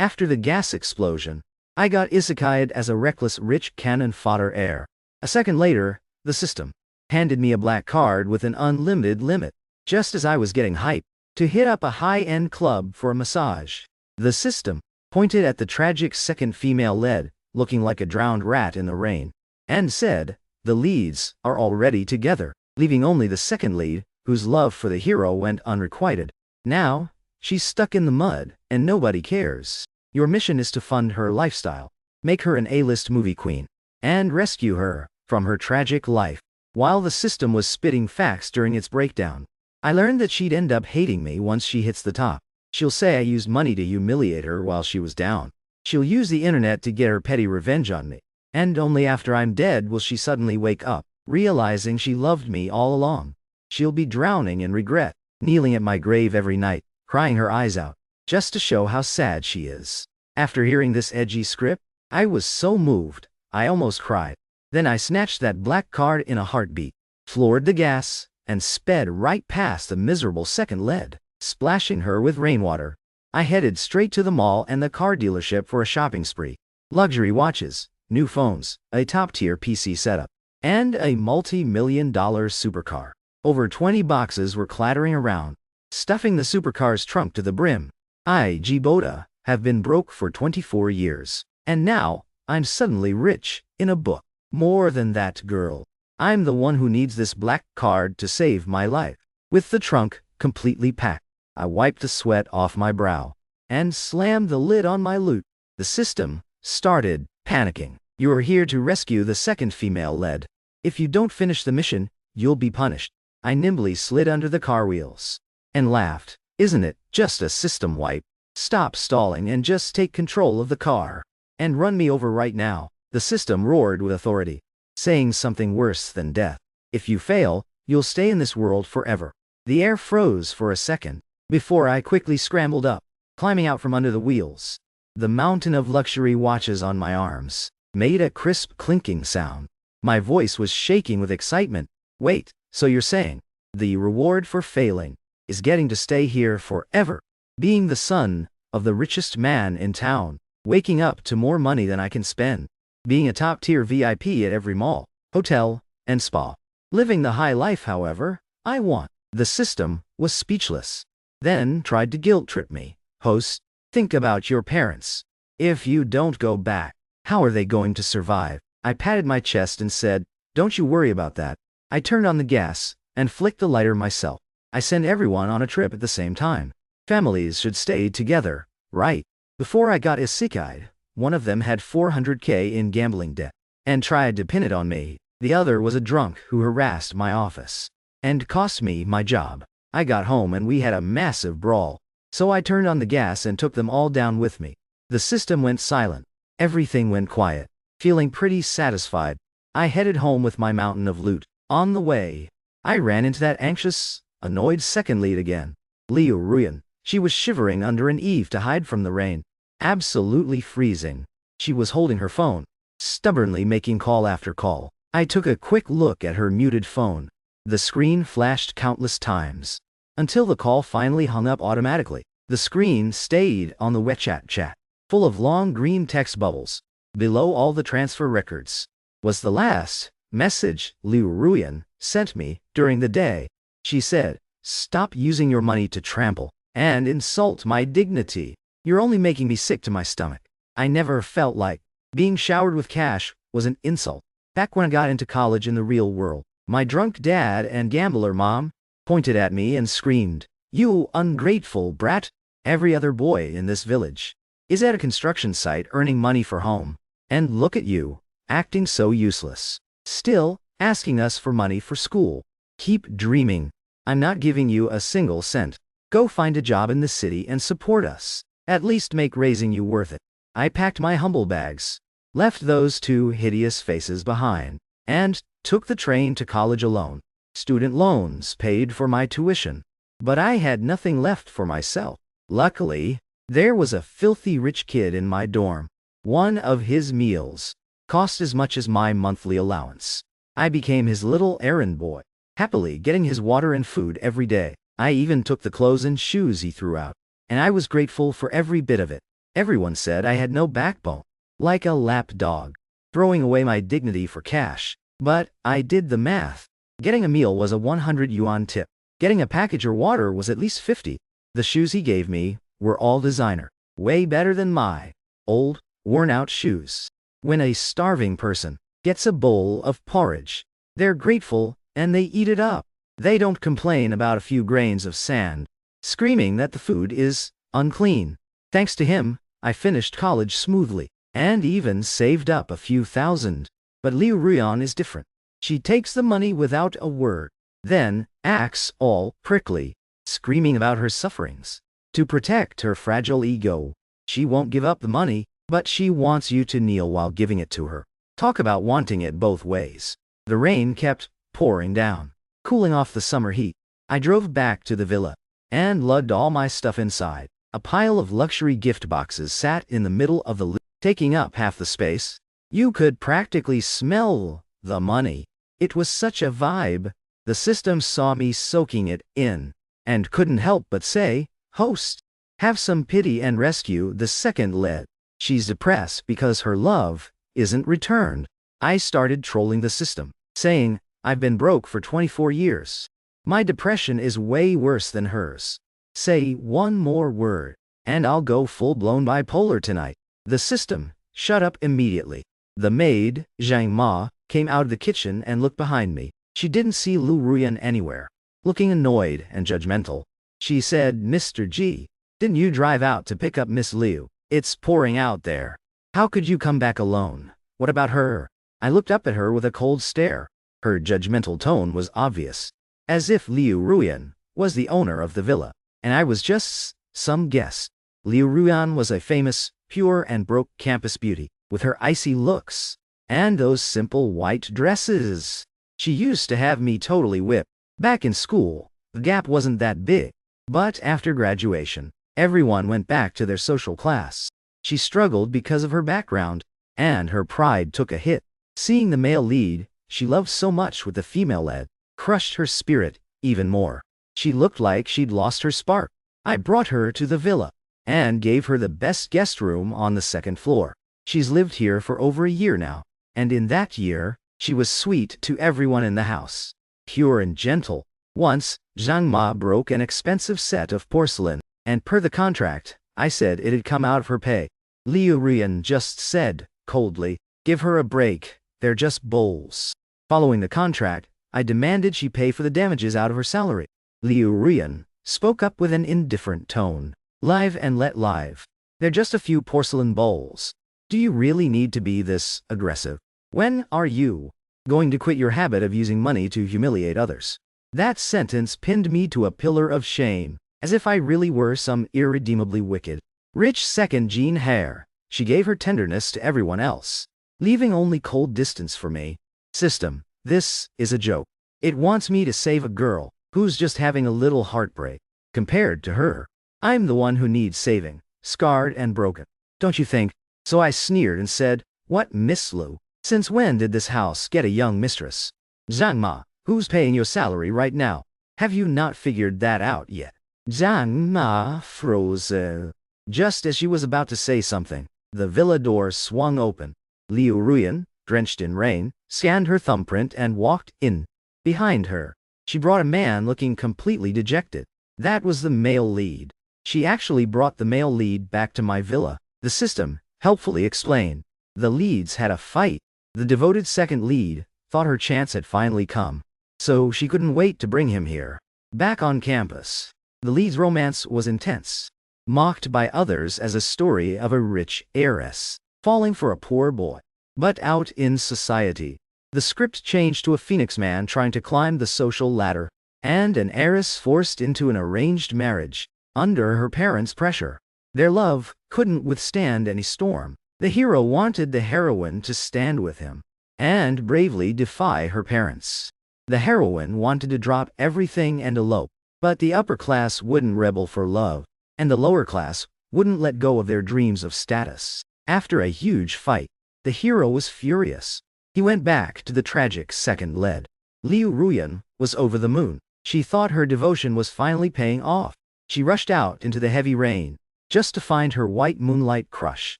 After the gas explosion, I got isekai'd as a reckless rich cannon fodder heir. A second later, the system handed me a black card with an unlimited limit, just as I was getting hyped to hit up a high-end club for a massage. The system pointed at the tragic second female lead, looking like a drowned rat in the rain, and said, "The leads are already together," leaving only the second lead, whose love for the hero went unrequited. Now, she's stuck in the mud, and nobody cares. Your mission is to fund her lifestyle, make her an A-list movie queen, and rescue her from her tragic life. While the system was spitting facts during its breakdown, I learned that she'd end up hating me once she hits the top. She'll say I used money to humiliate her while she was down. She'll use the internet to get her petty revenge on me. And only after I'm dead will she suddenly wake up, realizing she loved me all along. She'll be drowning in regret, kneeling at my grave every night, crying her eyes out, just to show how sad she is. After hearing this edgy script, I was so moved, I almost cried. Then I snatched that black card in a heartbeat, floored the gas, and sped right past the miserable second lead, splashing her with rainwater. I headed straight to the mall and the car dealership for a shopping spree. Luxury watches, new phones, a top-tier PC setup, and a multi-million-dollar supercar. Over 20 boxes were clattering around, stuffing the supercar's trunk to the brim. Boda have been broke for 24 years, and now I'm suddenly rich in a book. More than that, girl. I'm the one who needs this black card to save my life. With the trunk completely packed, I wiped the sweat off my brow and slammed the lid on my loot. The system started panicking. You are here to rescue the second female lead. If you don't finish the mission, you'll be punished. I nimbly slid under the car wheels and laughed. Isn't it just a system wipe? Stop stalling and just take control of the car and run me over right now. The system roared with authority, saying something worse than death. If you fail, you'll stay in this world forever. The air froze for a second before I quickly scrambled up, climbing out from under the wheels. The mountain of luxury watches on my arms made a crisp clinking sound. My voice was shaking with excitement. Wait, so you're saying the reward for failing is getting to stay here forever? Being the son of the richest man in town, waking up to more money than I can spend, being a top-tier VIP at every mall, hotel, and spa. Living the high life, however, I want. The system was speechless, then tried to guilt-trip me. Host, think about your parents. If you don't go back, how are they going to survive? I patted my chest and said, don't you worry about that. I turned on the gas and flicked the lighter myself. I send everyone on a trip at the same time. Families should stay together, right? Before I got isekai'd, one of them had $400K in gambling debt and tried to pin it on me. The other was a drunk who harassed my office and cost me my job. I got home and we had a massive brawl, so I turned on the gas and took them all down with me. The system went silent. Everything went quiet. Feeling pretty satisfied, I headed home with my mountain of loot. On the way, I ran into that anxious, annoyed second lead again. Heroine. She was shivering under an eave to hide from the rain. Absolutely freezing. She was holding her phone, stubbornly making call after call. I took a quick look at her muted phone. The screen flashed countless times, until the call finally hung up automatically. The screen stayed on the WeChat chat, full of long green text bubbles. Below all the transfer records was the last message Heroine sent me during the day. She said, "Stop using your money to trample and insult my dignity. You're only making me sick to my stomach." I never felt like being showered with cash was an insult. Back when I got into college in the real world, my drunk dad and gambler mom pointed at me and screamed, "You ungrateful brat! Every other boy in this village is at a construction site earning money for home. And look at you, acting so useless. Still asking us for money for school. Keep dreaming. I'm not giving you a single cent. Go find a job in the city and support us. At least make raising you worth it." I packed my humble bags, left those two hideous faces behind, and took the train to college alone. Student loans paid for my tuition, but I had nothing left for myself. Luckily, there was a filthy rich kid in my dorm. One of his meals cost as much as my monthly allowance. I became his little errand boy, happily getting his water and food every day. I even took the clothes and shoes he threw out, and I was grateful for every bit of it. Everyone said I had no backbone, like a lap dog, throwing away my dignity for cash. But I did the math. Getting a meal was a 100 yuan tip. Getting a package or water was at least 50. The shoes he gave me were all designer, way better than my old, worn-out shoes. When a starving person gets a bowl of porridge, they're grateful and they eat it up. They don't complain about a few grains of sand, screaming that the food is unclean. Thanks to him, I finished college smoothly, and even saved up a few thousand. But Liu Ruyan is different. She takes the money without a word, then acts all prickly, screaming about her sufferings. To protect her fragile ego, she won't give up the money, but she wants you to kneel while giving it to her. Talk about wanting it both ways. The rain kept pouring down, cooling off the summer heat. I drove back to the villa and lugged all my stuff inside. A pile of luxury gift boxes sat in the middle of the living room, taking up half the space. You could practically smell the money. It was such a vibe. The system saw me soaking it in and couldn't help but say, "Host, have some pity and rescue the second lead. She's depressed because her love isn't returned." I started trolling the system, saying, "I've been broke for 24 years. My depression is way worse than hers. Say one more word, and I'll go full-blown bipolar tonight." The system shut up immediately. The maid, Zhang Ma, came out of the kitchen and looked behind me. She didn't see Liu Ruyan anywhere. Looking annoyed and judgmental, she said, "Mr. G, didn't you drive out to pick up Miss Liu? It's pouring out there. How could you come back alone? What about her?" I looked up at her with a cold stare. Her judgmental tone was obvious, as if Liu Ruyan was the owner of the villa, and I was just some guest. Liu Ruyan was a famous, pure and broke campus beauty, with her icy looks and those simple white dresses. She used to have me totally whipped. Back in school, the gap wasn't that big, but after graduation, everyone went back to their social class. She struggled because of her background, and her pride took a hit. Seeing the male lead she loved so much with the female lead crushed her spirit even more. She looked like she'd lost her spark. I brought her to the villa and gave her the best guest room on the second floor. She's lived here for over a year now, and in that year, she was sweet to everyone in the house, pure and gentle. Once, Zhang Ma broke an expensive set of porcelain, and per the contract, I said it had come out of her pay. Liu Ruyan just said, coldly, "Give her a break, they're just bowls." Following the contract, I demanded she pay for the damages out of her salary. Liu Ruyan spoke up with an indifferent tone. "Live and let live. They're just a few porcelain bowls. Do you really need to be this aggressive? When are you going to quit your habit of using money to humiliate others?" That sentence pinned me to a pillar of shame, as if I really were some irredeemably wicked, rich second Jean Heir. She gave her tenderness to everyone else, leaving only cold distance for me. System, this is a joke. It wants me to save a girl who's just having a little heartbreak. Compared to her, I'm the one who needs saving, scarred and broken. Don't you think? So I sneered and said, "What, Miss Liu? Since when did this house get a young mistress? Zhang Ma, who's paying your salary right now? Have you not figured that out yet?" Zhang Ma froze. Just as she was about to say something, the villa door swung open. Liu Ruyan, drenched in rain, scanned her thumbprint and walked in. Behind her, she brought a man looking completely dejected. That was the male lead. She actually brought the male lead back to my villa. The system helpfully explained. The leads had a fight. The devoted second lead thought her chance had finally come, so she couldn't wait to bring him here. Back on campus, the lead's romance was intense, mocked by others as a story of a rich heiress falling for a poor boy. But out in society, the script changed to a phoenix man trying to climb the social ladder, and an heiress forced into an arranged marriage under her parents' pressure. Their love couldn't withstand any storm. The hero wanted the heroine to stand with him and bravely defy her parents. The heroine wanted to drop everything and elope, but the upper class wouldn't rebel for love, and the lower class wouldn't let go of their dreams of status. After a huge fight, the hero was furious. He went back to the tragic second lead. Liu Ruyan was over the moon. She thought her devotion was finally paying off. She rushed out into the heavy rain, just to find her white moonlight crush.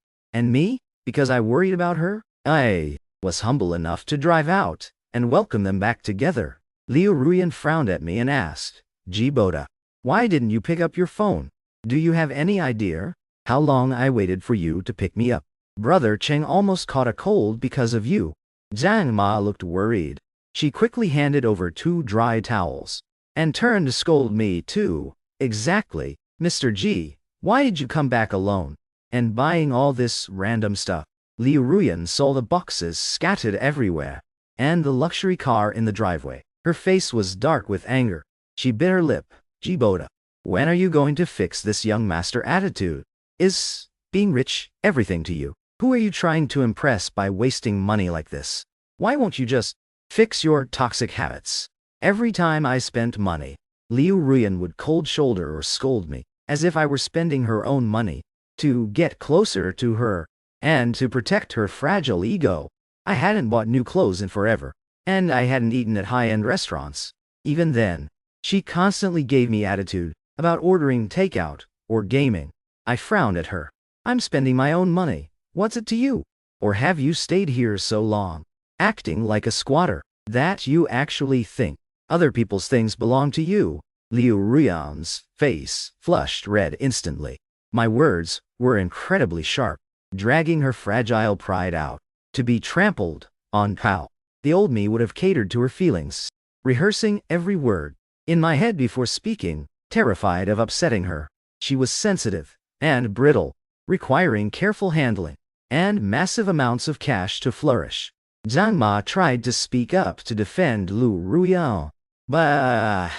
And me, because I worried about her, I was humble enough to drive out and welcome them back together. Liu Ruyan frowned at me and asked, Jiboda, why didn't you pick up your phone? Do you have any idea how long I waited for you to pick me up? Brother Cheng almost caught a cold because of you. Zhang Ma looked worried. She quickly handed over 2 dry towels and turned to scold me too. Exactly, Mr. G, why did you come back alone and buying all this random stuff? Liu Ruyan saw the boxes scattered everywhere and the luxury car in the driveway. Her face was dark with anger. She bit her lip. Jiboda, when are you going to fix this young master attitude? Is being rich everything to you? Who are you trying to impress by wasting money like this? Why won't you just fix your toxic habits? Every time I spent money, Liu Ruyan would cold shoulder or scold me, as if I were spending her own money to get closer to her and to protect her fragile ego. I hadn't bought new clothes in forever, and I hadn't eaten at high-end restaurants. Even then, she constantly gave me attitude about ordering takeout or gaming. I frowned at her. I'm spending my own money. What's it to you? Or have you stayed here so long, acting like a squatter, that you actually think other people's things belong to you? Liu Ruyan's face flushed red instantly. My words were incredibly sharp, dragging her fragile pride out. To be trampled on how the old me would have catered to her feelings, rehearsing every word in my head before speaking, terrified of upsetting her. She was sensitive and brittle, requiring careful handling and massive amounts of cash to flourish. Zhang Ma tried to speak up to defend Liu Ruyan, but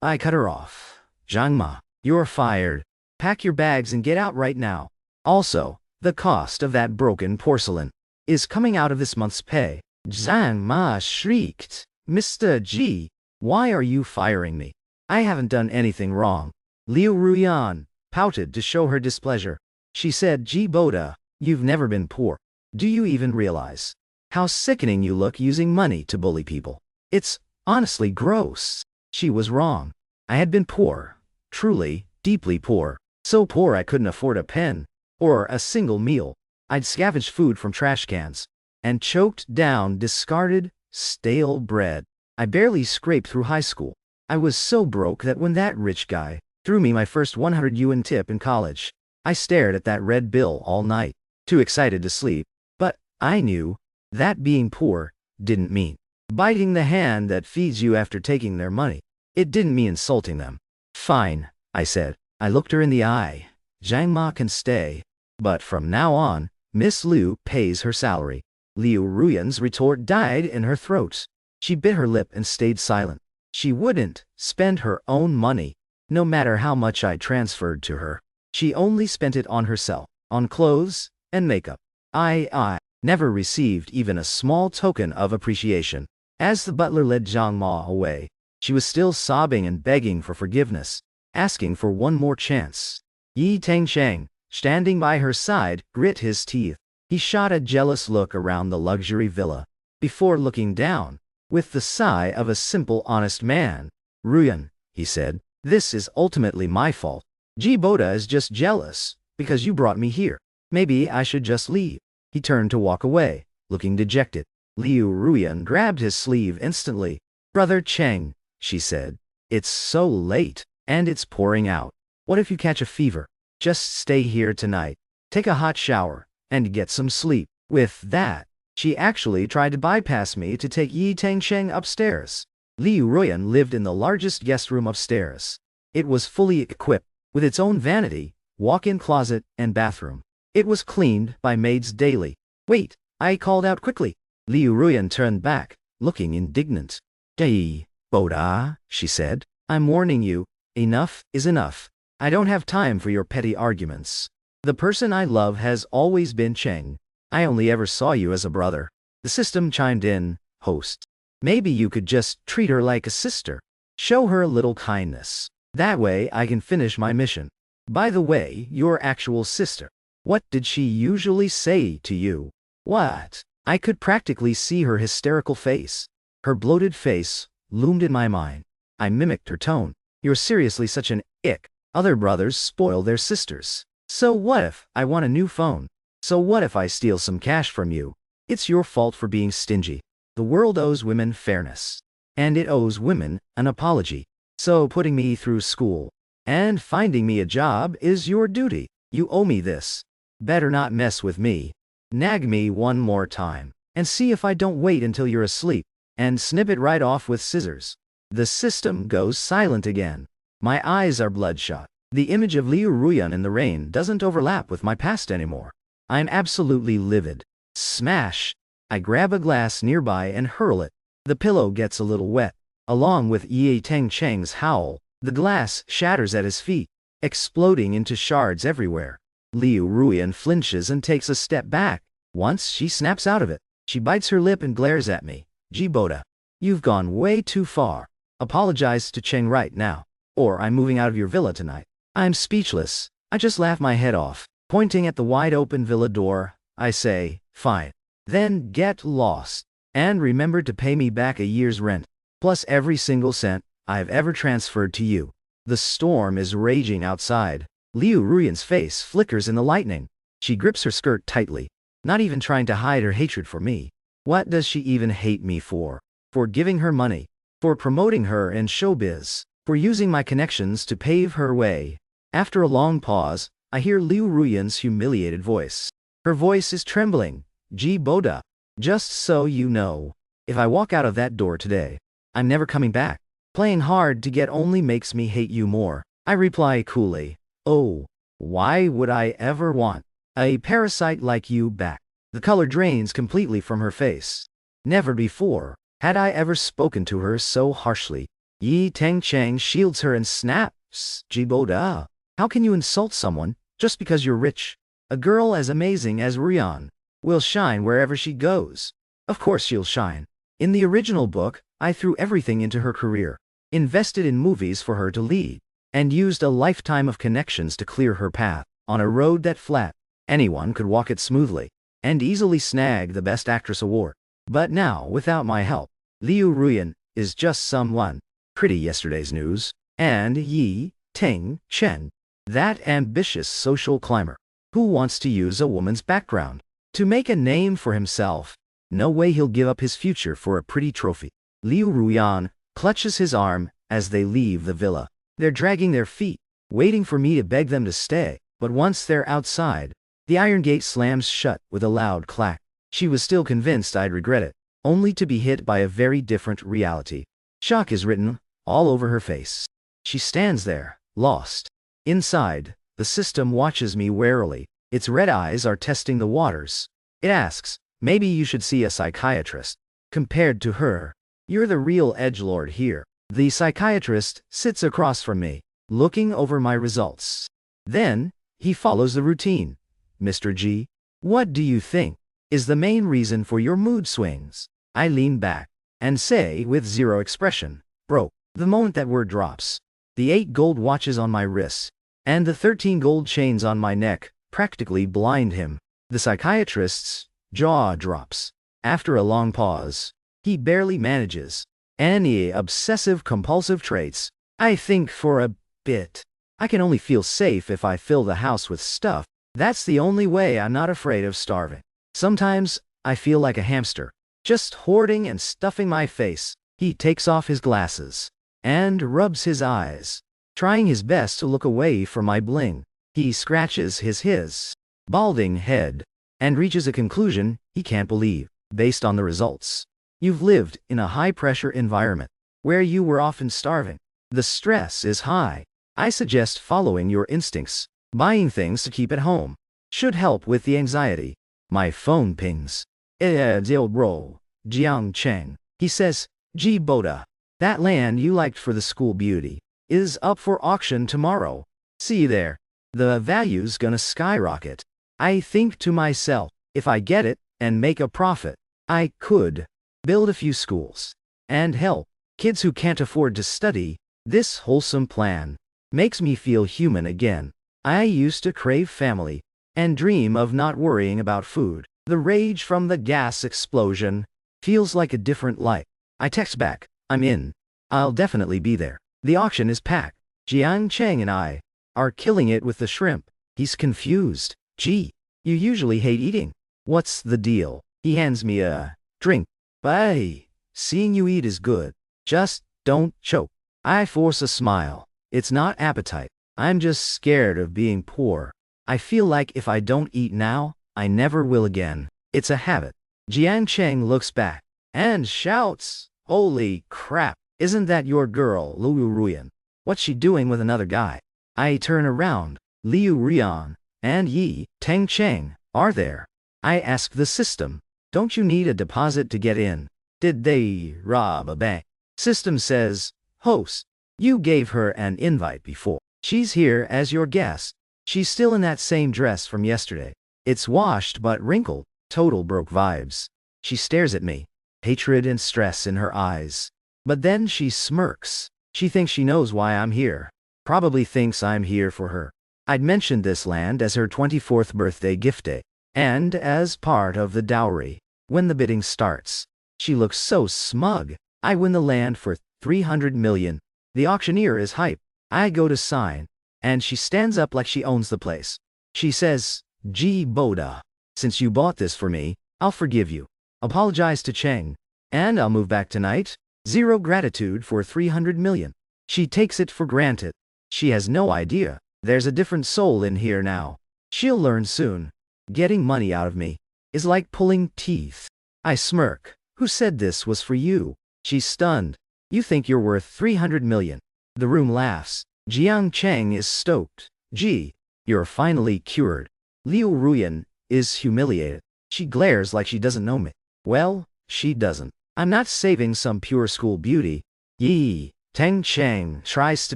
I cut her off. Zhang Ma, you're fired. Pack your bags and get out right now. Also, the cost of that broken porcelain is coming out of this month's pay. Zhang Ma shrieked. Mr. G, why are you firing me? I haven't done anything wrong. Liu Ruyan pouted to show her displeasure. She said, Jiboda, you've never been poor. Do you even realize how sickening you look using money to bully people? It's honestly gross. She was wrong. I had been poor. Truly, deeply poor. So poor I couldn't afford a pen or a single meal. I'd scavenged food from trash cans and choked down discarded, stale bread. I barely scraped through high school. I was so broke that when that rich guy threw me my first 100 yuan tip in college, I stared at that red bill all night, too excited to sleep. But I knew that being poor didn't mean biting the hand that feeds you after taking their money. It didn't mean insulting them. Fine, I said. I looked her in the eye. Zhang Ma can stay. But from now on, Miss Liu pays her salary. Liu Ruyan's retort died in her throat. She bit her lip and stayed silent. She wouldn't spend her own money, no matter how much I transferred to her. She only spent it on herself, on clothes and makeup. I never received even a small token of appreciation. As the butler led Zhang Ma away, she was still sobbing and begging for forgiveness, asking for one more chance. Yi Tengsheng, standing by her side, grit his teeth. He shot a jealous look around the luxury villa, before looking down, with the sigh of a simple, honest man. Ruyan, he said, this is ultimately my fault. Jiboda is just jealous, because you brought me here. Maybe I should just leave. He turned to walk away, looking dejected. Liu Ruyan grabbed his sleeve instantly. Brother Cheng, she said, it's so late, and it's pouring out. What if you catch a fever? Just stay here tonight, take a hot shower, and get some sleep. With that, she actually tried to bypass me to take Yi Tengsheng upstairs. Liu Ruyan lived in the largest guest room upstairs. It was fully equipped, with its own vanity, walk-in closet, and bathroom. It was cleaned by maids daily. Wait, I called out quickly. Liu Ruyan turned back, looking indignant. Boda, she said, I'm warning you, enough is enough. I don't have time for your petty arguments. The person I love has always been Cheng. I only ever saw you as a brother. The system chimed in, host. Maybe you could just treat her like a sister. Show her a little kindness. That way I can finish my mission. By the way, your actual sister. What did she usually say to you? What? I could practically see her hysterical face. Her bloated face loomed in my mind. I mimicked her tone. You're seriously such an ick. Other brothers spoil their sisters. So what if I want a new phone? So what if I steal some cash from you? It's your fault for being stingy. The world owes women fairness. And it owes women an apology. So putting me through school and finding me a job is your duty. You owe me this. Better not mess with me. Nag me one more time, and see if I don't wait until you're asleep, and snip it right off with scissors. The system goes silent again. My eyes are bloodshot. The image of Liu Ruyan in the rain doesn't overlap with my past anymore. I'm absolutely livid. Smash! I grab a glass nearby and hurl it. The pillow gets a little wet. Along with Yi Teng Cheng's howl, the glass shatters at his feet, exploding into shards everywhere. Liu Ruyan flinches and takes a step back. Once she snaps out of it, she bites her lip and glares at me. Jiboda, you've gone way too far. Apologize to Cheng right now, or I'm moving out of your villa tonight. I'm speechless. I just laugh my head off. Pointing at the wide-open villa door, I say, fine. Then get lost. And remember to pay me back a year's rent, plus every single cent I've ever transferred to you. The storm is raging outside. Liu Ruyan's face flickers in the lightning. She grips her skirt tightly, not even trying to hide her hatred for me. What does she even hate me for? For giving her money, for promoting her in showbiz, for using my connections to pave her way. After a long pause, I hear Liu Ruyan's humiliated voice. Her voice is trembling. Jiboda, just so you know, if I walk out of that door today, I'm never coming back. Playing hard to get only makes me hate you more. I reply coolly. Oh, why would I ever want a parasite like you back? The color drains completely from her face. Never before had I ever spoken to her so harshly. Yi Teng Cheng shields her and snaps. Jiboda, how can you insult someone just because you're rich? A girl as amazing as Ruyan will shine wherever she goes. Of course she'll shine. In the original book, I threw everything into her career, invested in movies for her to lead, and used a lifetime of connections to clear her path on a road that flat. Anyone could walk it smoothly and easily snag the Best Actress award. But now, without my help, Liu Ruyan is just someone pretty yesterday's news, and Yi Teng Cheng, that ambitious social climber who wants to use a woman's background to make a name for himself. No way he'll give up his future for a pretty trophy. Liu Ruyan clutches his arm as they leave the villa. They're dragging their feet, waiting for me to beg them to stay, but once they're outside, the iron gate slams shut with a loud clack. She was still convinced I'd regret it, only to be hit by a very different reality. Shock is written all over her face. She stands there, lost. Inside, the system watches me warily. Its red eyes are testing the waters. It asks, maybe you should see a psychiatrist. Compared to her, you're the real edgelord here. The psychiatrist sits across from me, looking over my results. Then, he follows the routine. Mr. G, what do you think is the main reason for your mood swings? I lean back and say with zero expression, broke. The moment that word drops, the 8 gold watches on my wrists and the 13 gold chains on my neck practically blind him. The psychiatrist's jaw drops. After a long pause, he barely manages any obsessive-compulsive traits. I think for a bit. I can only feel safe if I fill the house with stuff. That's the only way I'm not afraid of starving. Sometimes, I feel like a hamster, just hoarding and stuffing my face. He takes off his glasses and rubs his eyes, trying his best to look away from my bling. He scratches his balding head and reaches a conclusion he can't believe, based on the results. You've lived in a high-pressure environment where you were often starving. The stress is high. I suggest following your instincts. Buying things to keep at home should help with the anxiety. My phone pings. Bro, Jiang Cheng. He says, Jiboda, that land you liked for the school beauty is up for auction tomorrow. See you there. The value's gonna skyrocket. I think to myself, if I get it and make a profit, I could build a few schools and help kids who can't afford to study. This wholesome plan makes me feel human again. I used to crave family and dream of not worrying about food. The rage from the gas explosion feels like a different life. I text back, I'm in. I'll definitely be there. The auction is packed. Jiang Cheng and I are killing it with the shrimp. He's confused. Gee, you usually hate eating. What's the deal? He hands me a drink. Bye. Seeing you eat is good. Just don't choke. I force a smile. It's not appetite. I'm just scared of being poor. I feel like if I don't eat now, I never will again. It's a habit. Jiang Cheng looks back and shouts, "Holy crap, isn't that your girl, Liu Ruyan? What's she doing with another guy?" I turn around. Liu Ruyan and Yi Teng Cheng are there. I ask the system, "Don't you need a deposit to get in? Did they rob a bank?" System says, "Host, you gave her an invite before. She's here as your guest. She's still in that same dress from yesterday. It's washed but wrinkled, total broke vibes." She stares at me, hatred and stress in her eyes. But then she smirks. She thinks she knows why I'm here. Probably thinks I'm here for her. I'd mentioned this land as her 24th birthday gift day, and as part of the dowry. When the bidding starts, she looks so smug. I win the land for 300 million. The auctioneer is hype. I go to sign, and she stands up like she owns the place. She says, "Gee Boda, since you bought this for me, I'll forgive you. Apologize to Cheng, and I'll move back tonight. Zero gratitude for 300 million. She takes it for granted. She has no idea. There's a different soul in here now. She'll learn soon. Getting money out of me is like pulling teeth. I smirk. Who said this was for you? She's stunned. You think you're worth 300 million. The room laughs. Jiang Cheng is stoked. Gee, you're finally cured. Liu Ruyan is humiliated. She glares like she doesn't know me. Well, she doesn't. I'm not saving some pure school beauty. Yi Teng Cheng tries to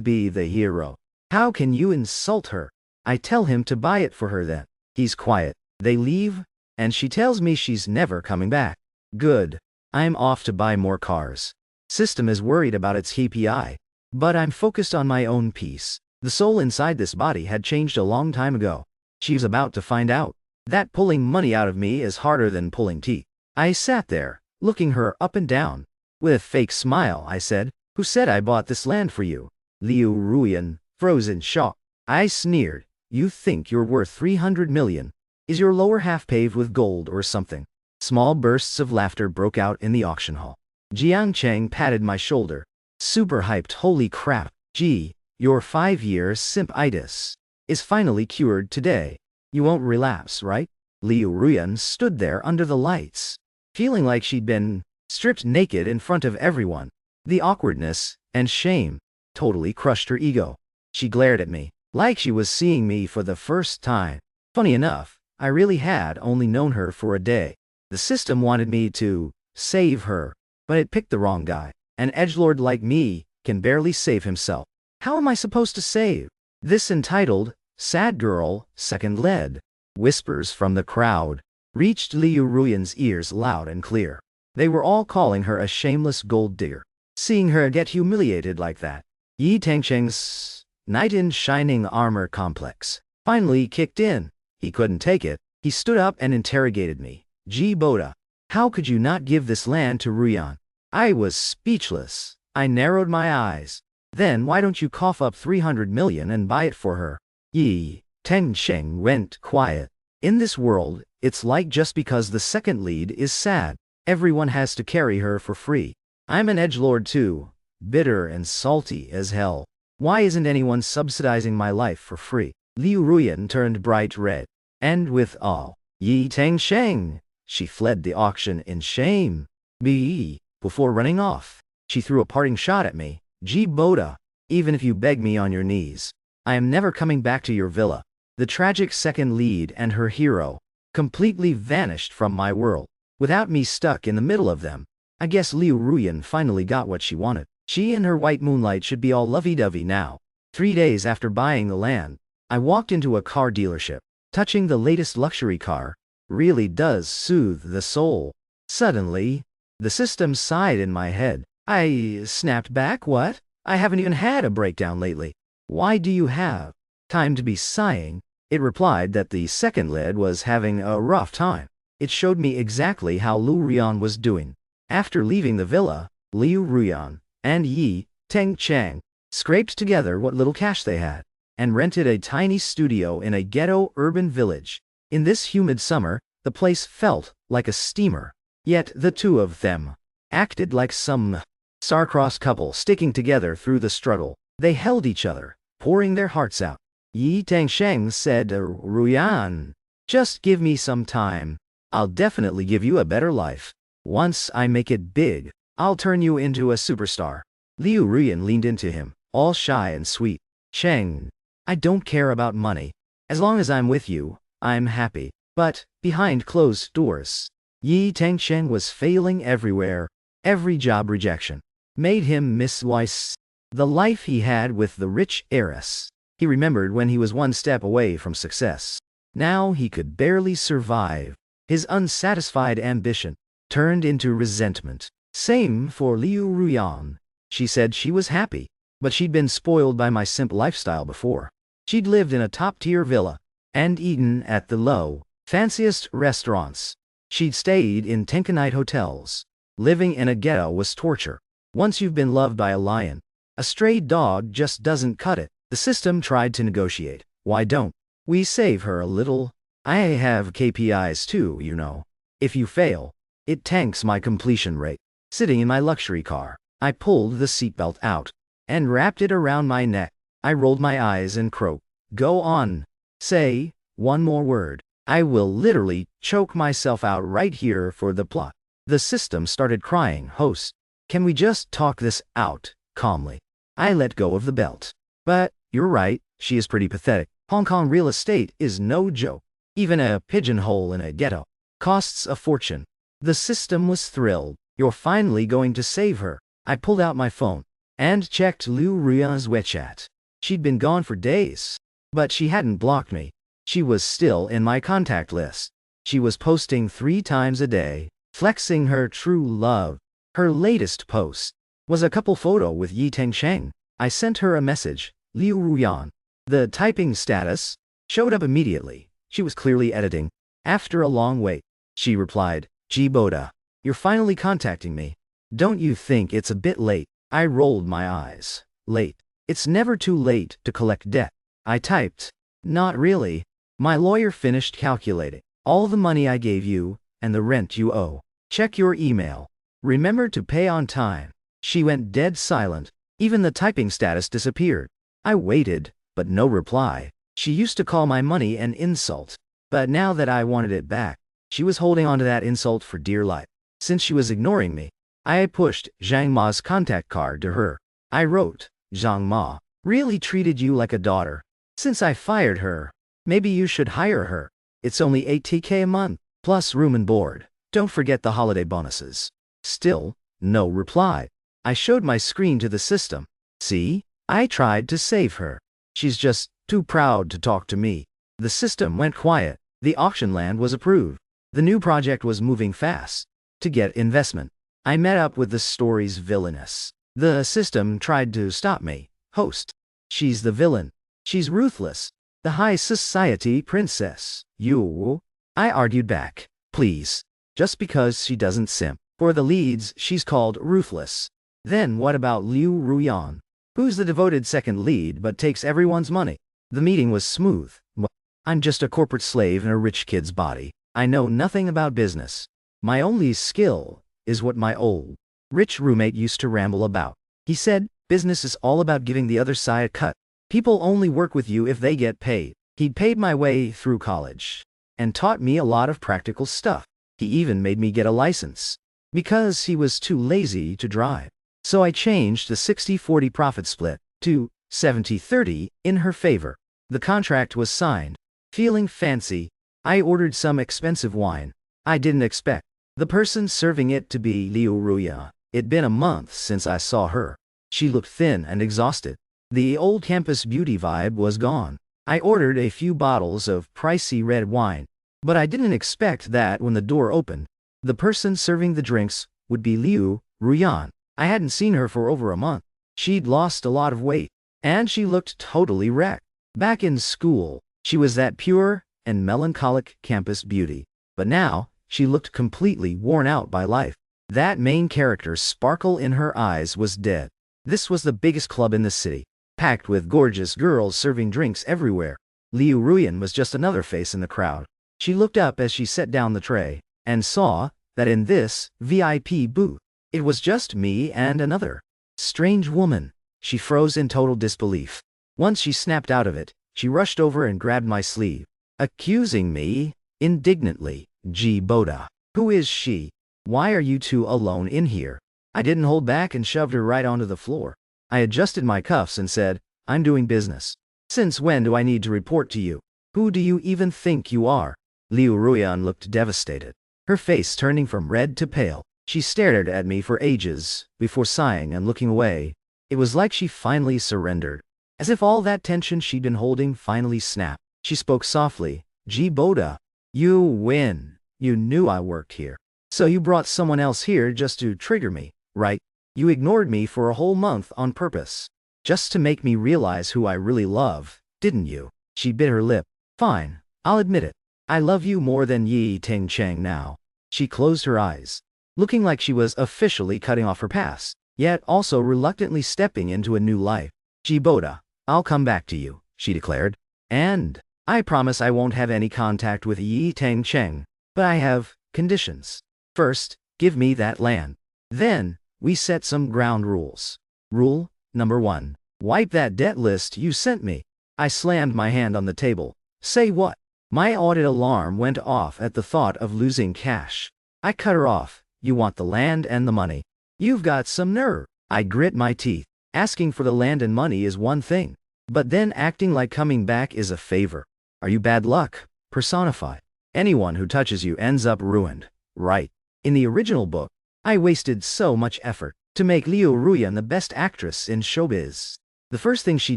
be the hero. How can you insult her? I tell him to buy it for her then. He's quiet. They leave, and she tells me she's never coming back. Good. I'm off to buy more cars. System is worried about its KPI, but I'm focused on my own peace. The soul inside this body had changed a long time ago. She's about to find out. That pulling money out of me is harder than pulling teeth. I sat there, looking her up and down. With a fake smile, I said, "Who said I bought this land for you?" Liu Ruyan froze in shock. I sneered. "You think you're worth 300 million? Is your lower half paved with gold or something?" Small bursts of laughter broke out in the auction hall. Jiang Cheng patted my shoulder. Super hyped. Holy crap. Gee, your 5-year simp-itis is finally cured today. You won't relapse, right? Liu Ruyan stood there under the lights, feeling like she'd been stripped naked in front of everyone. The awkwardness and shame totally crushed her ego. She glared at me, like she was seeing me for the first time. Funny enough, I really had only known her for a day. The system wanted me to save her, but it picked the wrong guy. An edgelord like me can barely save himself. How am I supposed to save? This entitled, "Sad Girl, Second Lead," whispers from the crowd, reached Liu Ruyan's ears loud and clear. They were all calling her a shameless gold digger. Seeing her get humiliated like that, Yi Tengcheng's knight in shining armor complex finally kicked in. He couldn't take it. He stood up and interrogated me. "Gee Boda, how could you not give this land to Ruyan?" I was speechless. I narrowed my eyes. "Then why don't you cough up 300 million and buy it for her?" Yi Tengcheng went quiet. In this world, it's like just because the second lead is sad, everyone has to carry her for free. I'm an edgelord too, bitter and salty as hell. Why isn't anyone subsidizing my life for free? Liu Ruyan turned bright red. And with all, Yi Tengcheng, she fled the auction in shame. Before running off, she threw a parting shot at me. "Gee Boda, even if you beg me on your knees, I am never coming back to your villa." The tragic second lead and her hero completely vanished from my world, without me stuck in the middle of them. I guess Liu Ruyan finally got what she wanted. She and her white moonlight should be all lovey-dovey now. 3 days after buying the land, I walked into a car dealership. Touching the latest luxury car really does soothe the soul. Suddenly, the system sighed in my head. I snapped back. "What? I haven't even had a breakdown lately. Why do you have time to be sighing?" It replied that the second lead was having a rough time. It showed me exactly how Liu Ruyan was doing. After leaving the villa, Liu Ruyan and Yi Tengcheng scraped together what little cash they had and rented a tiny studio in a ghetto urban village. In this humid summer, the place felt like a steamer. Yet the two of them acted like some star-crossed couple sticking together through the struggle. They held each other, pouring their hearts out. Yi Tangsheng said to Ruyan, "Just give me some time. I'll definitely give you a better life. Once I make it big, I'll turn you into a superstar." Liu Ruyan leaned into him, all shy and sweet. "Sheng, I don't care about money. As long as I'm with you, I'm happy." But, behind closed doors, Yi Tangsheng was failing everywhere. Every job rejection made him miss the life he had with the rich heiress. He remembered when he was one step away from success. Now he could barely survive. His unsatisfied ambition turned into resentment. Same for Liu Ruyan. She said she was happy, but she'd been spoiled by my simp lifestyle before. She'd lived in a top-tier villa and eaten at the low, fanciest restaurants. She'd stayed in Tenkanite hotels. Living in a ghetto was torture. Once you've been loved by a lion, a stray dog just doesn't cut it. The system tried to negotiate. "Why don't we save her a little? I have KPIs too, you know. If you fail, it tanks my completion rate." Sitting in my luxury car, I pulled the seatbelt out and wrapped it around my neck. I rolled my eyes and croaked, "Go on. Say one more word. I will literally choke myself out right here for the plot." The system started crying. "Host, can we just talk this out calmly?" I let go of the belt. "But you're right, she is pretty pathetic. Hong Kong real estate is no joke. Even a pigeonhole in a ghetto costs a fortune." The system was thrilled. "You're finally going to save her." I pulled out my phone and checked Liu Ruyan's WeChat. She'd been gone for days, but she hadn't blocked me. She was still in my contact list. She was posting 3 times a day, flexing her true love. Her latest post was a couple photo with Yi Tangsheng. I sent her a message, "Liu Ruyan." The typing status showed up immediately. She was clearly editing. After a long wait, she replied, "Ji Boda, you're finally contacting me. Don't you think it's a bit late?" I rolled my eyes. "Late? It's never too late to collect debt." I typed, "Not really. My lawyer finished calculating all the money I gave you and the rent you owe. Check your email. Remember to pay on time." She went dead silent. Even the typing status disappeared. I waited, but no reply. She used to call my money an insult, but now that I wanted it back, she was holding on to that insult for dear life. Since she was ignoring me, I pushed Zhang Ma's contact card to her. I wrote, "Zhang Ma really treated you like a daughter. Since I fired her, maybe you should hire her. It's only 80K a month, plus room and board. Don't forget the holiday bonuses." Still, no reply. I showed my screen to the system. "See? I tried to save her. She's just too proud to talk to me." The system went quiet. The auction land was approved. The new project was moving fast. To get investment, I met up with the story's villainess. The system tried to stop me. "Host, she's the villain. She's ruthless. The high society princess. You?" I argued back. "Please. Just because she doesn't simp for the leads, she's called ruthless. Then what about Liu Ruyan? Who's the devoted second lead but takes everyone's money?" The meeting was smooth. "Well, I'm just a corporate slave in a rich kid's body. I know nothing about business. My only skill is what my old, rich roommate used to ramble about. He said, business is all about giving the other side a cut. People only work with you if they get paid." He'd paid my way through college and taught me a lot of practical stuff. He even made me get a license because he was too lazy to drive. So I changed the 60-40 profit split to 70-30 in her favor. The contract was signed. Feeling fancy, I ordered some expensive wine. I didn't expect the person serving it to be Liu Ruya. It'd been a month since I saw her. She looked thin and exhausted. The old campus beauty vibe was gone. I ordered a few bottles of pricey red wine, but I didn't expect that when the door opened, the person serving the drinks would be Liu Ruyan. I hadn't seen her for over a month. She'd lost a lot of weight, and she looked totally wrecked. Back in school, she was that pure and melancholic campus beauty, but now she looked completely worn out by life. That main character's sparkle in her eyes was dead. This was the biggest club in the city. packed with gorgeous girls serving drinks everywhere. Liu Ruyan was just another face in the crowd. She looked up as she set down the tray, and saw that in this VIP booth, it was just me and another strange woman. She froze in total disbelief. Once she snapped out of it, she rushed over and grabbed my sleeve, accusing me, indignantly. G. Boda. Who is she? Why are you two alone in here? I didn't hold back and shoved her right onto the floor. I adjusted my cuffs and said, I'm doing business. Since when do I need to report to you? Who do you even think you are? Liu Ruyan looked devastated, her face turning from red to pale. She stared at me for ages, before sighing and looking away. It was like she finally surrendered. As if all that tension she'd been holding finally snapped. She spoke softly. G. Boda. You win. You knew I worked here. So you brought someone else here just to trigger me, right? You ignored me for a whole month on purpose. Just to make me realize who I really love, didn't you? She bit her lip. Fine, I'll admit it. I love you more than Yi Ting Cheng now. She closed her eyes, looking like she was officially cutting off her past, yet also reluctantly stepping into a new life. G. Boda, I'll come back to you, she declared. And I promise I won't have any contact with Yi Ting Cheng, but I have conditions. First, give me that land. Then, we set some ground rules. Rule number 1. Wipe that debt list you sent me. I slammed my hand on the table. Say what? My audit alarm went off at the thought of losing cash. I cut her off. You want the land and the money. You've got some nerve. I grit my teeth. Asking for the land and money is one thing, but then acting like coming back is a favor. Are you bad luck personified? Anyone who touches you ends up ruined, right? In the original book, I wasted so much effort to make Liu Ruyan the best actress in showbiz. The first thing she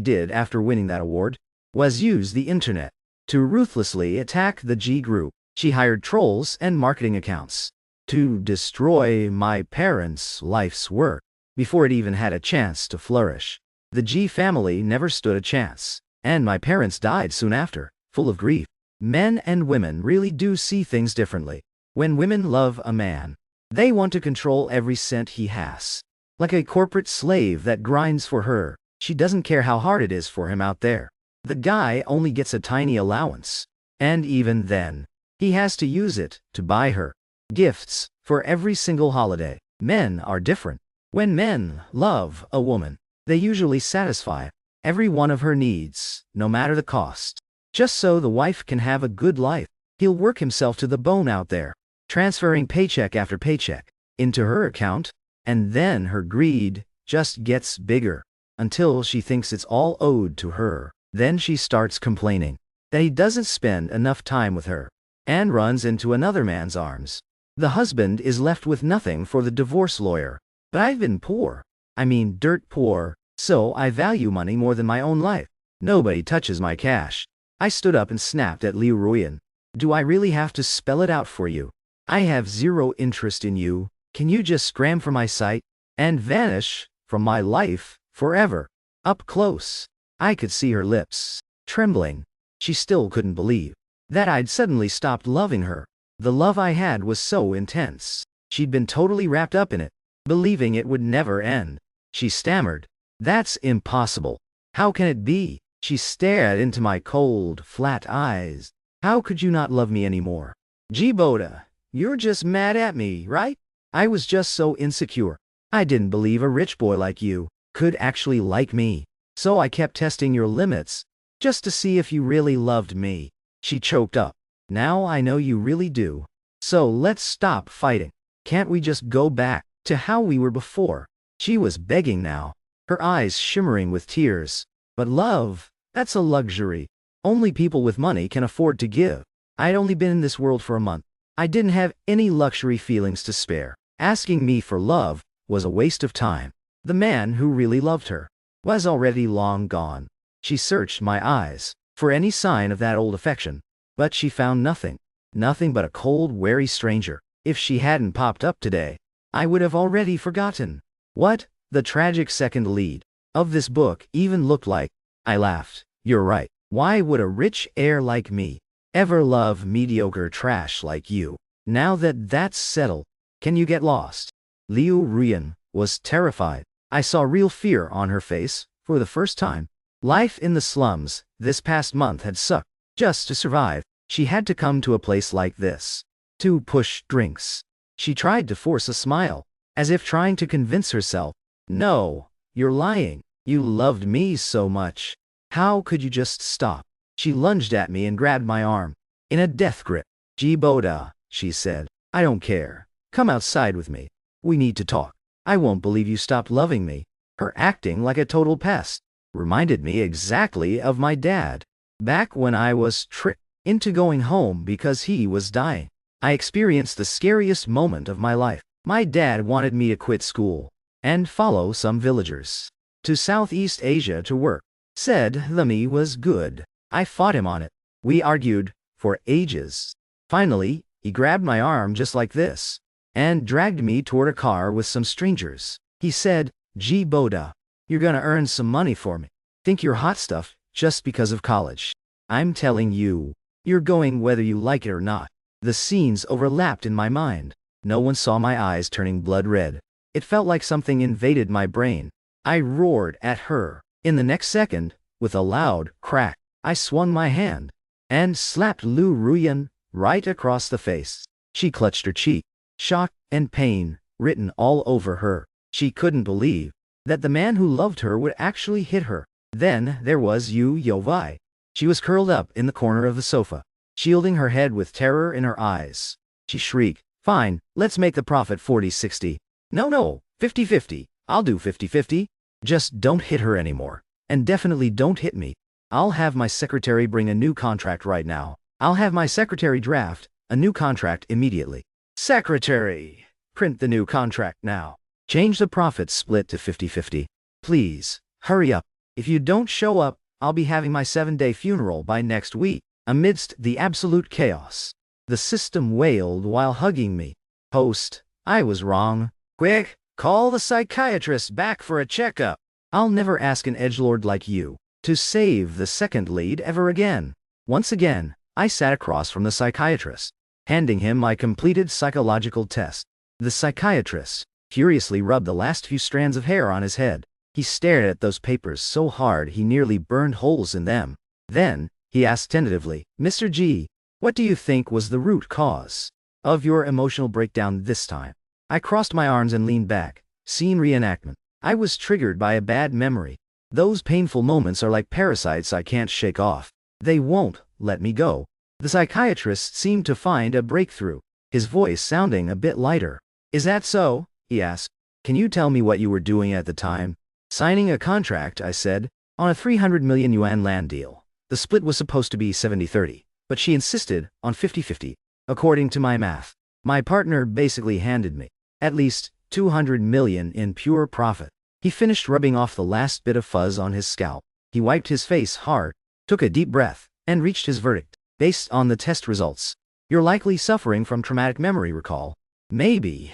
did after winning that award was use the internet to ruthlessly attack the G group. She hired trolls and marketing accounts to destroy my parents' life's work before it even had a chance to flourish. The G family never stood a chance, and my parents died soon after, full of grief. Men and women really do see things differently. When women love a man, they want to control every cent he has. Like a corporate slave that grinds for her, she doesn't care how hard it is for him out there. The guy only gets a tiny allowance, and even then, he has to use it to buy her gifts for every single holiday. Men are different. When men love a woman, they usually satisfy every one of her needs, no matter the cost. Just so the wife can have a good life, he'll work himself to the bone out there, transferring paycheck after paycheck into her account, and then her greed just gets bigger until she thinks it's all owed to her. Then she starts complaining that he doesn't spend enough time with her and runs into another man's arms. The husband is left with nothing for the divorce lawyer. But I've been poor. I mean dirt poor, so I value money more than my own life. Nobody touches my cash. I stood up and snapped at Liu Ruyan. Do I really have to spell it out for you? I have zero interest in you. Can you just scram from my sight and vanish from my life forever? Up close, I could see her lips trembling. She still couldn't believe that I'd suddenly stopped loving her. The love I had was so intense. She'd been totally wrapped up in it, believing it would never end. She stammered. That's impossible. How can it be? She stared into my cold, flat eyes. How could you not love me anymore? G. Boda, you're just mad at me, right? I was just so insecure. I didn't believe a rich boy like you could actually like me. So I kept testing your limits, just to see if you really loved me. She choked up. Now I know you really do. So let's stop fighting. Can't we just go back to how we were before? She was begging now, her eyes shimmering with tears. But love, that's a luxury only people with money can afford to give. I'd only been in this world for a month. I didn't have any luxury feelings to spare. Asking me for love was a waste of time. The man who really loved her was already long gone. She searched my eyes for any sign of that old affection, but she found nothing. Nothing but a cold, wary stranger. If she hadn't popped up today, I would have already forgotten what the tragic second lead of this book even looked like. I laughed. You're right. Why would a rich heir like me ever love mediocre trash like you? Now that that's settled, can you get lost? Liu Ruyan was terrified. I saw real fear on her face For the first time, life in the slums this past month had sucked. Just to survive, she had to come to a place like this. To push drinks. She tried to force a smile, as if trying to convince herself, "No, you're lying. You loved me so much. How could you just stop?" She lunged at me and grabbed my arm. In a death grip. "Jiboda," she said. "I don't care. Come outside with me. We need to talk. I won't believe you stopped loving me." Her acting like a total pest reminded me exactly of my dad. Back when I was tricked into going home because he was dying. I experienced the scariest moment of my life. My dad wanted me to quit school and follow some villagers to Southeast Asia to work. Said the me was good. I fought him on it. We argued for ages. Finally, he grabbed my arm just like this and dragged me toward a car with some strangers. He said, "Jiboda, you're gonna earn some money for me. Think you're hot stuff just because of college. I'm telling you, you're going whether you like it or not." The scenes overlapped in my mind. No one saw my eyes turning blood red. It felt like something invaded my brain. I roared at her. In the next second, with a loud crack, I swung my hand and slapped Lu Ruyan right across the face. She clutched her cheek, shock and pain written all over her. She couldn't believe that the man who loved her would actually hit her. Then there was Yu Yovai. She was curled up in the corner of the sofa, shielding her head with terror in her eyes. She shrieked, "Fine, let's make the profit 40-60. No, 50-50. I'll do 50-50. Just don't hit her anymore. And definitely don't hit me. I'll have my secretary bring a new contract right now. I'll have my secretary draft a new contract immediately. Secretary, print the new contract now. Change the profit split to 50-50. Please, hurry up. If you don't show up, I'll be having my 7-day funeral by next week." Amidst the absolute chaos, the system wailed while hugging me. "Host, I was wrong. Quick, call the psychiatrist back for a checkup. I'll never ask an edgelord like you to save the second lead ever again." Once again, I sat across from the psychiatrist, handing him my completed psychological test. The psychiatrist furiously rubbed the last few strands of hair on his head. He stared at those papers so hard he nearly burned holes in them. Then, he asked tentatively, "Mr. G, what do you think was the root cause of your emotional breakdown this time?" I crossed my arms and leaned back. Scene reenactment. I was triggered by a bad memory. Those painful moments are like parasites I can't shake off. They won't let me go. The psychiatrist seemed to find a breakthrough, his voice sounding a bit lighter. "Is that so?" he asked. "Can you tell me what you were doing at the time?" "Signing a contract," I said, "on a 300 million yuan land deal. The split was supposed to be 70-30, but she insisted on 50-50. According to my math, my partner basically handed me at least 200 million in pure profit." He finished rubbing off the last bit of fuzz on his scalp. He wiped his face hard, took a deep breath, and reached his verdict. "Based on the test results, you're likely suffering from traumatic memory recall. Maybe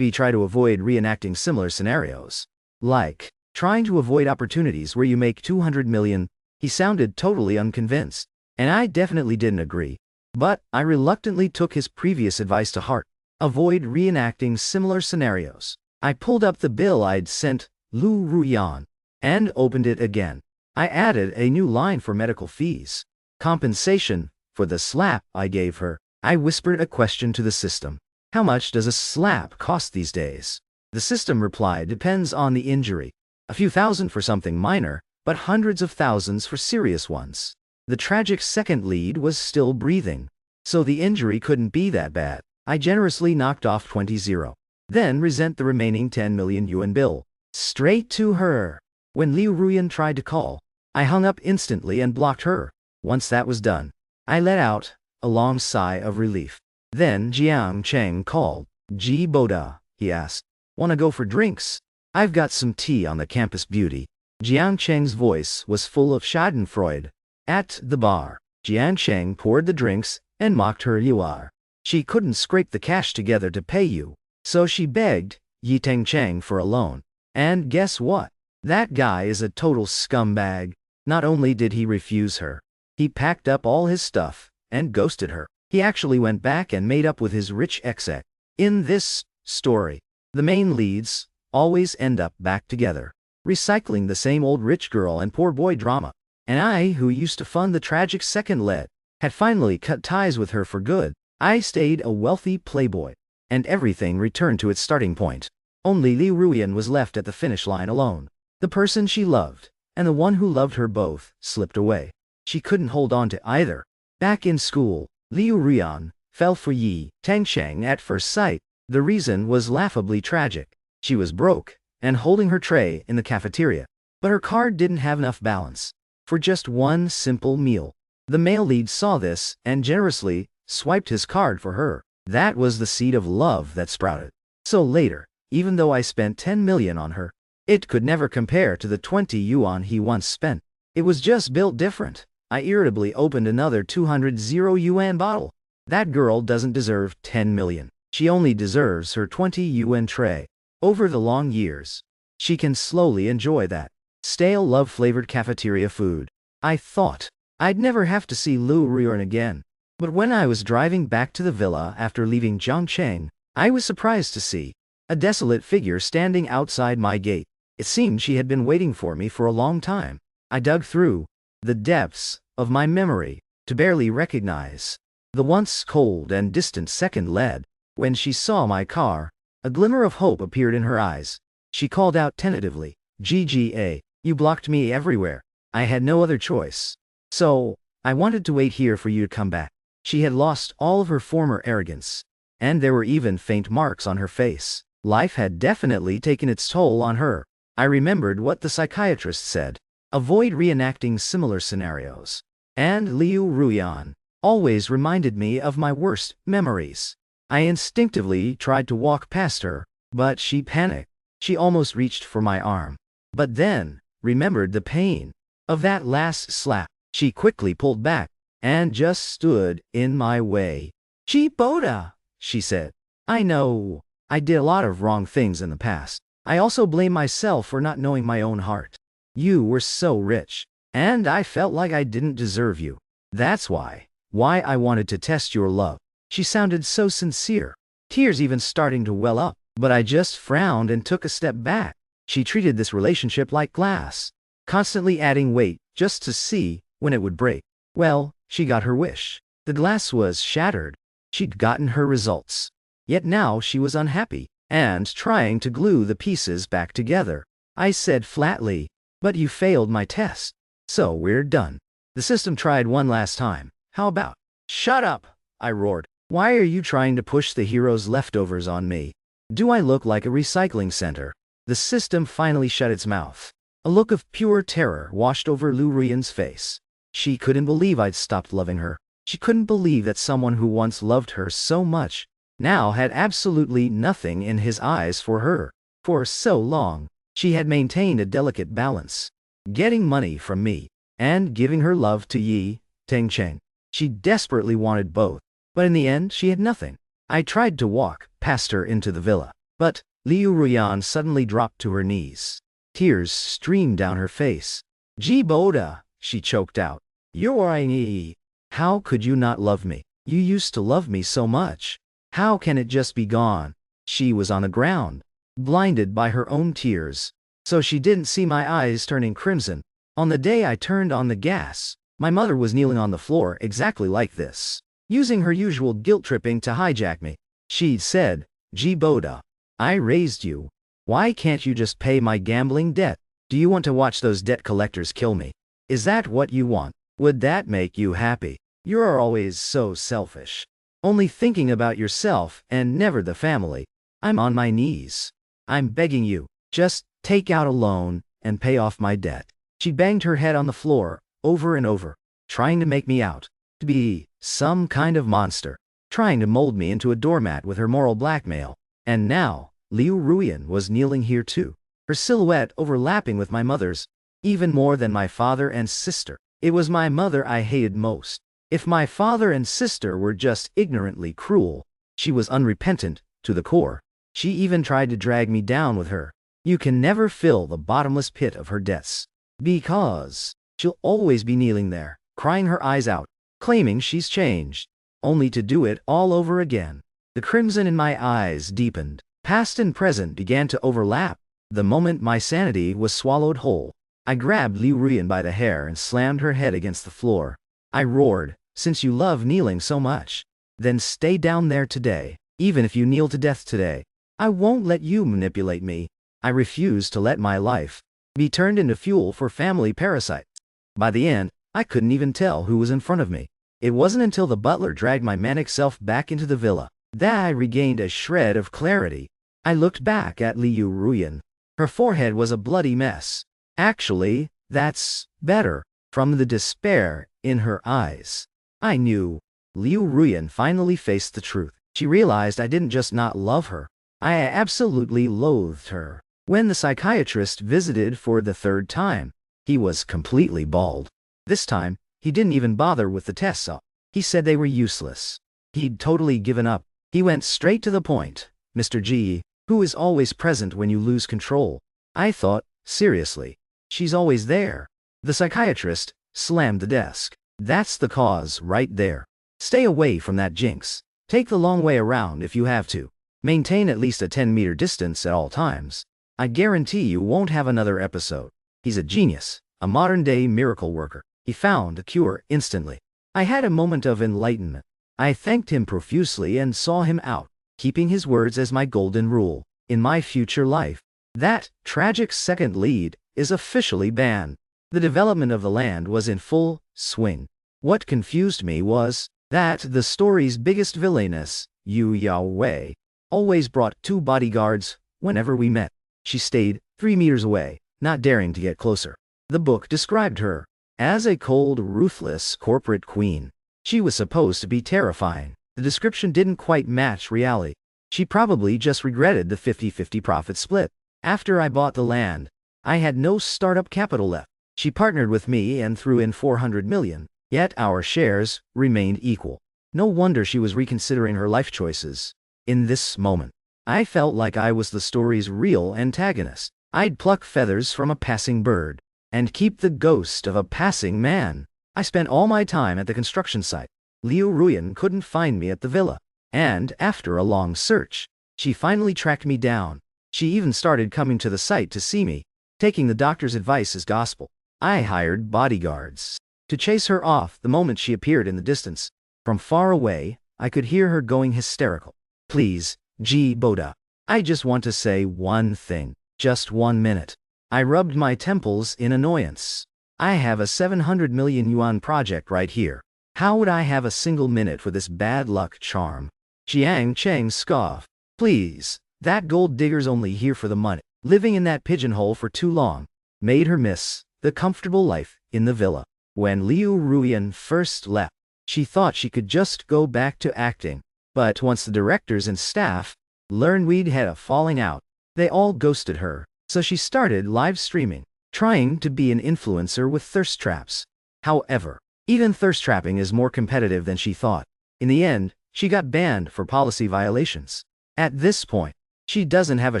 try to avoid reenacting similar scenarios. Like, trying to avoid opportunities where you make 200 million. He sounded totally unconvinced, and I definitely didn't agree. But I reluctantly took his previous advice to heart. Avoid reenacting similar scenarios. I pulled up the bill I'd sent Lu Ruyan and opened it again. I added a new line for medical fees. Compensation for the slap I gave her. I whispered a question to the system. "How much does a slap cost these days?" The system replied, "Depends on the injury. A few thousand for something minor, but hundreds of thousands for serious ones." The tragic second lead was still breathing, so the injury couldn't be that bad. I generously knocked off 20-0. Then resent the remaining 10 million yuan bill. Straight to her. When Liu Ruyan tried to call, I hung up instantly and blocked her. Once that was done, I let out a long sigh of relief. Then Jiang Cheng called. "Jiboda," he asked. "Wanna go for drinks? I've got some tea on the campus beauty." Jiang Cheng's voice was full of schadenfreude. At the bar, Jiang Cheng poured the drinks and mocked her. "You are." She couldn't scrape the cash together to pay you, so she begged Yiteng Cheng for a loan. And guess what? That guy is a total scumbag. Not only did he refuse her, he packed up all his stuff and ghosted her. He actually went back and made up with his rich ex-ex. In this story, the main leads always end up back together. recycling the same old rich girl and poor boy drama. And I, who used to fund the tragic second lead, had finally cut ties with her for good. I stayed a wealthy playboy, and everything returned to its starting point. Only Liu Ruyan was left at the finish line alone. The person she loved, and the one who loved her both, slipped away. She couldn't hold on to either. Back in school, Liu Ruyan fell for Yi Tengcheng at first sight. The reason was laughably tragic. She was broke, and holding her tray in the cafeteria. But her card didn't have enough balance for just one simple meal. The male lead saw this, and generously swiped his card for her. That was the seed of love that sprouted. So later, even though I spent 10 million on her, it could never compare to the 20 yuan he once spent. It was just built different. I irritably opened another 200 yuan bottle. That girl doesn't deserve 10 million. She only deserves her 20 yuan tray. Over the long years, she can slowly enjoy that stale love-flavored cafeteria food. I thought I'd never have to see Liu Ruyan again. But when I was driving back to the villa after leaving Zhangcheng, I was surprised to see a desolate figure standing outside my gate. It seemed she had been waiting for me for a long time. I dug through the depths of my memory to barely recognize the once cold and distant second lead. When she saw my car, a glimmer of hope appeared in her eyes. She called out tentatively, "GGA, you blocked me everywhere. I had no other choice. So, I wanted to wait here for you to come back." She had lost all of her former arrogance, and there were even faint marks on her face. Life had definitely taken its toll on her. I remembered what the psychiatrist said. Avoid reenacting similar scenarios. And Liu Ruyan always reminded me of my worst memories. I instinctively tried to walk past her, but she panicked. She almost reached for my arm. But then, remembered the pain of that last slap. She quickly pulled back, and just stood in my way. "Boda," she said. "I know I did a lot of wrong things in the past. I also blame myself for not knowing my own heart. You were so rich, and I felt like I didn't deserve you. That's why I wanted to test your love." She sounded so sincere, tears even starting to well up, but I just frowned and took a step back. She treated this relationship like glass, constantly adding weight just to see when it would break. Well, she got her wish. The glass was shattered. She'd gotten her results. Yet now she was unhappy, and trying to glue the pieces back together. I said flatly, "But you failed my test, so we're done." The system tried one last time. "How about?" "Shut up," I roared. "Why are you trying to push the hero's leftovers on me? Do I look like a recycling center?" The system finally shut its mouth. A look of pure terror washed over Liu Ruyan's face. She couldn't believe I'd stopped loving her. She couldn't believe that someone who once loved her so much now had absolutely nothing in his eyes for her. For so long, she had maintained a delicate balance, getting money from me, and giving her love to Yi Tengcheng. She desperately wanted both, but in the end she had nothing. I tried to walk past her into the villa, but Liu Ruyan suddenly dropped to her knees. Tears streamed down her face. "Boda," she choked out. "You're I. How could you not love me? You used to love me so much. How can it just be gone?" She was on the ground, blinded by her own tears, so she didn't see my eyes turning crimson. On the day I turned on the gas, my mother was kneeling on the floor exactly like this, using her usual guilt-tripping to hijack me. She'd said, "Boda, I raised you. Why can't you just pay my gambling debt? Do you want to watch those debt collectors kill me? Is that what you want? Would that make you happy? You're always so selfish. Only thinking about yourself and never the family. I'm on my knees. I'm begging you, just take out a loan and pay off my debt." She banged her head on the floor over and over, trying to make me out to be some kind of monster, trying to mold me into a doormat with her moral blackmail. And now, Liu Ruyan was kneeling here too, her silhouette overlapping with my mother's, even more than my father and sister. It was my mother I hated most. If my father and sister were just ignorantly cruel, she was unrepentant to the core. She even tried to drag me down with her. You can never fill the bottomless pit of her debts, because she'll always be kneeling there, crying her eyes out, claiming she's changed, only to do it all over again. The crimson in my eyes deepened. Past and present began to overlap. The moment my sanity was swallowed whole, I grabbed Liu Ruyan by the hair and slammed her head against the floor. I roared, "Since you love kneeling so much, then stay down there today. Even if you kneel to death today, I won't let you manipulate me. I refuse to let my life be turned into fuel for family parasites." By the end, I couldn't even tell who was in front of me. It wasn't until the butler dragged my manic self back into the villa that I regained a shred of clarity. I looked back at Liu Ruyan. Her forehead was a bloody mess. Actually, that's better. From the despair in her eyes, I knew. Liu Ruyan finally faced the truth. She realized I didn't just not love her, I absolutely loathed her. When the psychiatrist visited for the third time, he was completely bald. This time, he didn't even bother with the tests. He said they were useless. He'd totally given up. He went straight to the point. "Mr. G, who is always present when you lose control?" I thought, seriously, she's always there. The psychiatrist slammed the desk. "That's the cause right there. Stay away from that jinx. Take the long way around if you have to. Maintain at least a 10-meter distance at all times. I guarantee you won't have another episode." He's a genius, a modern-day miracle worker. He found a cure instantly. I had a moment of enlightenment. I thanked him profusely and saw him out, keeping his words as my golden rule. In my future life, that tragic second lead is officially banned. The development of the land was in full swing. What confused me was that the story's biggest villainess, Yu Yao, always brought 2 bodyguards whenever we met. She stayed 3 meters away, not daring to get closer. The book described her as a cold, ruthless corporate queen. She was supposed to be terrifying. The description didn't quite match reality. She probably just regretted the 50-50 profit split. After I bought the land, I had no startup capital left. She partnered with me and threw in 400 million, yet our shares remained equal. No wonder she was reconsidering her life choices. In this moment, I felt like I was the story's real antagonist. I'd pluck feathers from a passing bird and keep the ghost of a passing man. I spent all my time at the construction site. Liu Ruyan couldn't find me at the villa, and after a long search, she finally tracked me down. She even started coming to the site to see me, taking the doctor's advice as gospel. I hired bodyguards to chase her off the moment she appeared in the distance. From far away, I could hear her going hysterical. "Please, G. Boda. I just want to say one thing. Just 1 minute." I rubbed my temples in annoyance. "I have a 700 million yuan project right here. How would I have a single minute for this bad luck charm?" Jiang Cheng scoffed. "Please, that gold digger's only here for the money. Living in that pigeonhole for too long made her miss the comfortable life in the villa." When Liu Ruyan first left, she thought she could just go back to acting. But once the directors and staff learned we'd had a falling out, they all ghosted her. So she started live streaming, trying to be an influencer with thirst traps. However, even thirst trapping is more competitive than she thought. In the end, she got banned for policy violations. At this point, she doesn't have a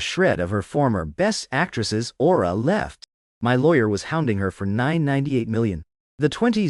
shred of her former Best Actress's aura left. My lawyer was hounding her for 998 million. The 20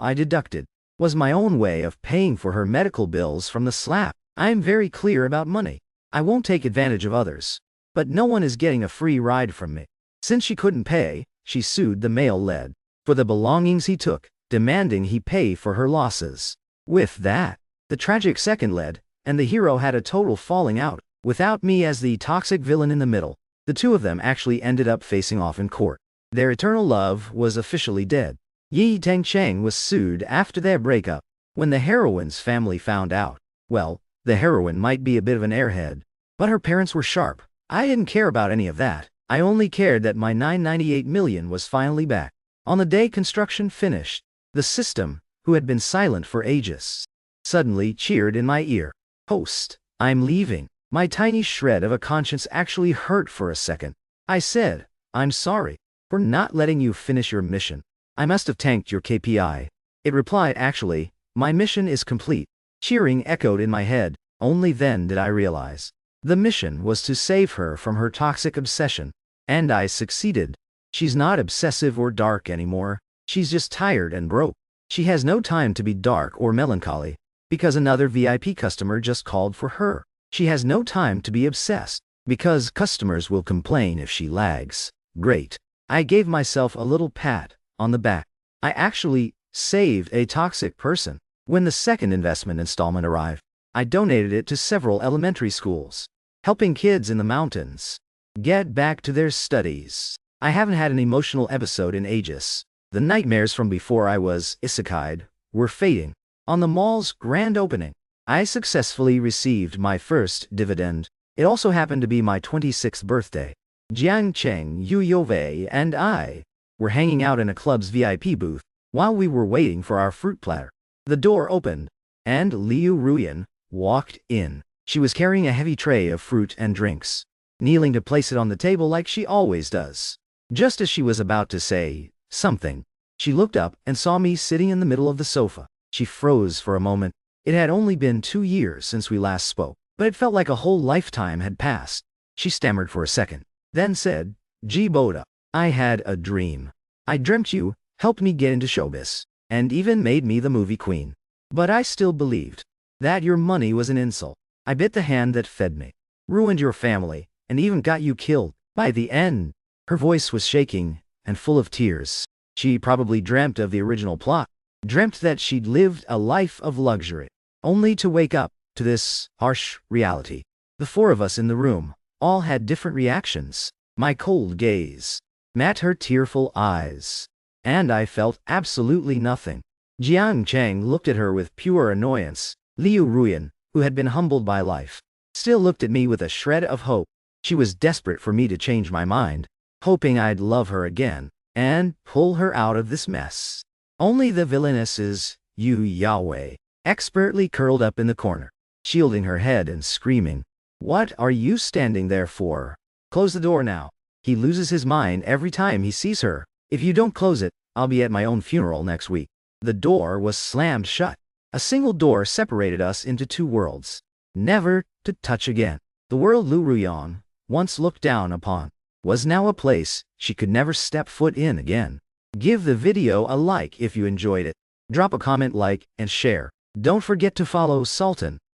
I deducted was my own way of paying for her medical bills from the slap. I'm very clear about money. I won't take advantage of others. But no one is getting a free ride from me. Since she couldn't pay, she sued the male lead for the belongings he took, demanding he pay for her losses. With that, the tragic second lead and the hero had a total falling out. Without me as the toxic villain in the middle, the two of them actually ended up facing off in court. Their eternal love was officially dead. Yi Tengcheng was sued after their breakup. When the heroine's family found out, well, the heroine might be a bit of an airhead, but her parents were sharp. I didn't care about any of that. I only cared that my 998 million was finally back. On the day construction finished, the system, who had been silent for ages, suddenly cheered in my ear. "Host, I'm leaving." My tiny shred of a conscience actually hurt for a second. I said, "I'm sorry for not letting you finish your mission. I must have tanked your KPI." It replied, "Actually, my mission is complete." Cheering echoed in my head. Only then did I realize the mission was to save her from her toxic obsession. And I succeeded. She's not obsessive or dark anymore. She's just tired and broke. She has no time to be dark or melancholy, because another VIP customer just called for her. She has no time to be obsessed, Because customers will complain if she lags. Great. I gave myself a little pat on the back. I actually saved a toxic person. When the second investment installment arrived, I donated it to several elementary schools, helping kids in the mountains get back to their studies. I haven't had an emotional episode in ages. The nightmares from before I was isekai'd were fading. On the mall's grand opening, I successfully received my first dividend. It also happened to be my 26th birthday. Jiang Cheng, Yu Yovei, and I were hanging out in a club's VIP booth while we were waiting for our fruit platter. The door opened, and Liu Ruyan walked in. She was carrying a heavy tray of fruit and drinks, kneeling to place it on the table like she always does. Just as she was about to say something, she looked up and saw me sitting in the middle of the sofa. She froze for a moment. It had only been 2 years since we last spoke, but it felt like a whole lifetime had passed. She stammered for a second, then said, "Jiboda, I had a dream. I dreamt you helped me get into showbiz, and even made me the movie queen. But I still believed that your money was an insult. I bit the hand that fed me, ruined your family, and even got you killed. By the end." Her voice was shaking and full of tears. She probably dreamt of the original plot, dreamt that she'd lived a life of luxury, only to wake up to this harsh reality. The four of us in the room all had different reactions. My cold gaze met her tearful eyes, and I felt absolutely nothing. Jiang Cheng looked at her with pure annoyance. Liu Ruyan, who had been humbled by life, still looked at me with a shred of hope. She was desperate for me to change my mind, hoping I'd love her again and pull her out of this mess. Only the villainesses, Yu Yahweh, expertly curled up in the corner, shielding her head and screaming, "What are you standing there for? Close the door now." He loses his mind every time he sees her. "If you don't close it, I'll be at my own funeral next week." The door was slammed shut. A single door separated us into two worlds, never to touch again. The world Liu Ruyan once looked down upon was now a place she could never step foot in again. Give the video a like if you enjoyed it. Drop a comment, like, and share. Don't forget to follow Sultan